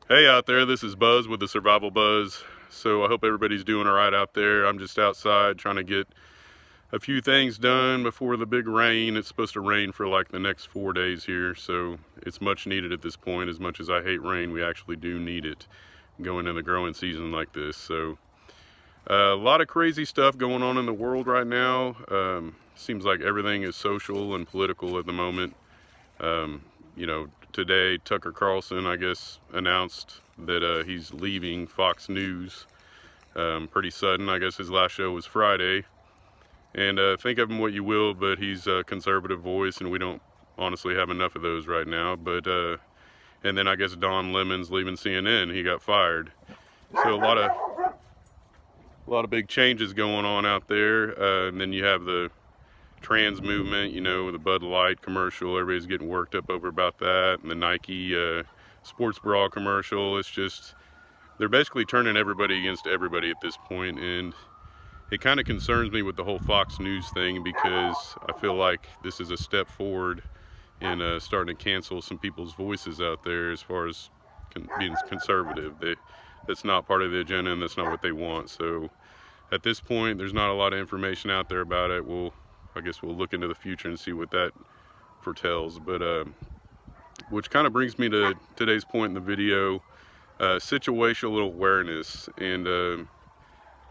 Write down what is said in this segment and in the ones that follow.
Hey out there, this is Buzz with the Survival Buzz. So I hope everybody's doing all right out there. I'm just outside trying to get a few things done before the big rain. It's supposed to rain for like the next 4 days here, so it's much needed at this point. As much as I hate rain, we actually do need it going in the growing season like this. So a lot of crazy stuff going on in the world right now. Seems like everything is social and political at the moment. Um, Today Tucker Carlson, I guess, announced that he's leaving Fox News. Pretty sudden. I guess his last show was Friday. And think of him what you will, but he's a conservative voice, and we don't honestly have enough of those right now. But and then I guess Don Lemon's leaving CNN. He got fired. So a lot of big changes going on out there. And then you have the trans movement, the Bud Light commercial. Everybody's getting worked up over about that, and the Nike sports bra commercial. It's just, they're basically turning everybody against everybody at this point, and it kind of concerns me with the whole Fox News thing, because I feel like this is a step forward in starting to cancel some people's voices out there as far as being conservative. That's not part of the agenda, and that's not what they want. So at this point, there's not a lot of information out there about it. I guess we'll look into the future and see what that foretells. But which kind of brings me to today's point in the video, situational awareness. And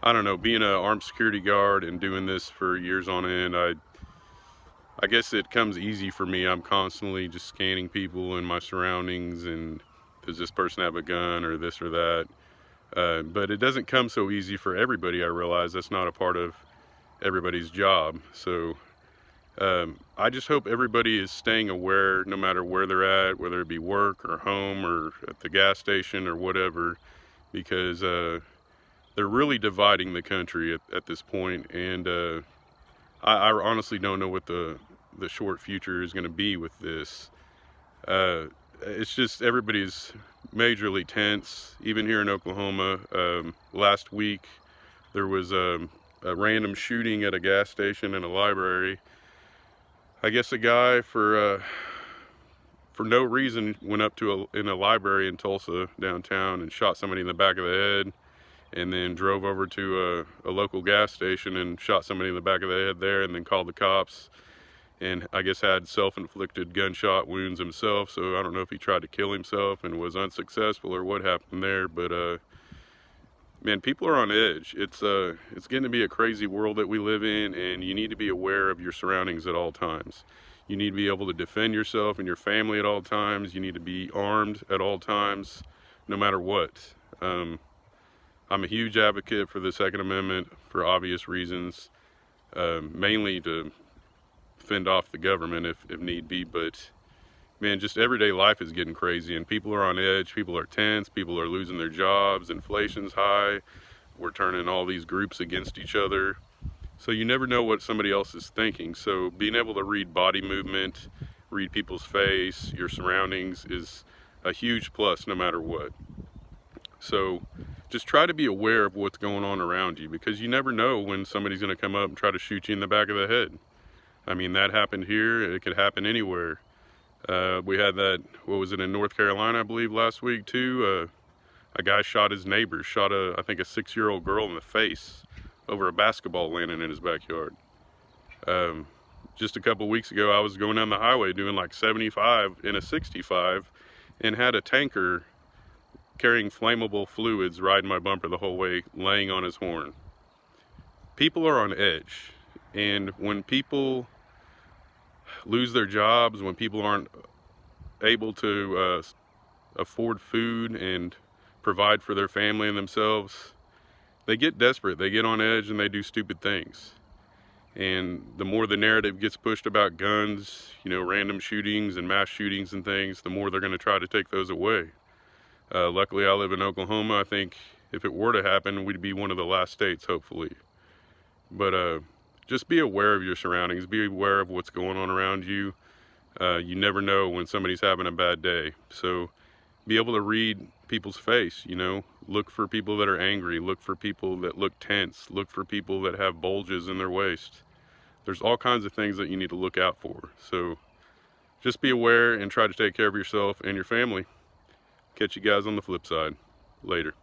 I don't know, being an armed security guard and doing this for years on end, I guess it comes easy for me. I'm constantly just scanning people in my surroundings, and does this person have a gun or this or that? But it doesn't come so easy for everybody. I realize that's not a part of everybody's job. So I just hope everybody is staying aware no matter where they're at, whether it be work or home or at the gas station or whatever, because they're really dividing the country at this point. And I honestly don't know what the short future is going to be with this. It's just everybody's majorly tense, even here in Oklahoma. Last week there was a random shooting at a gas station and a library. I guess a guy for no reason went up to in a library in Tulsa downtown and shot somebody in the back of the head, and then drove over to a local gas station and shot somebody in the back of the head there, and then called the cops, and I guess had self-inflicted gunshot wounds himself. So I don't know if he tried to kill himself and was unsuccessful or what happened there, but man, people are on edge. It's getting to be a crazy world that we live in, and you need to be aware of your surroundings at all times. You need to be able to defend yourself and your family at all times. You need to be armed at all times, no matter what. I'm a huge advocate for the Second Amendment for obvious reasons, mainly to fend off the government if need be, but man, just everyday life is getting crazy, and people are on edge. People are tense. People are losing their jobs. Inflation's high. We're turning all these groups against each other. So you never know what somebody else is thinking. So being able to read body movement, read people's face, your surroundings is a huge plus no matter what. So just try to be aware of what's going on around you, because you never know when somebody's going to come up and try to shoot you in the back of the head. I mean, that happened here. It could happen anywhere. We had that, what was it, in North Carolina, I believe, last week too. A guy shot his neighbor, I think a 6-year-old girl in the face over a basketball landing in his backyard. Just a couple weeks ago, I was going down the highway doing like 75 in a 65 and had a tanker carrying flammable fluids riding my bumper the whole way, laying on his horn. People are on edge, and when people lose their jobs, when people aren't able to afford food and provide for their family and themselves, they get desperate, they get on edge, and they do stupid things. And the more the narrative gets pushed about guns, random shootings and mass shootings and things, the more they're going to try to take those away. Luckily, I live in Oklahoma. I think if it were to happen, we'd be one of the last states, hopefully. But just be aware of your surroundings. Be aware of what's going on around you. You never know when somebody's having a bad day. So be able to read people's face, Look for people that are angry. Look for people that look tense. Look for people that have bulges in their waist. There's all kinds of things that you need to look out for. So just be aware and try to take care of yourself and your family. Catch you guys on the flip side. Later.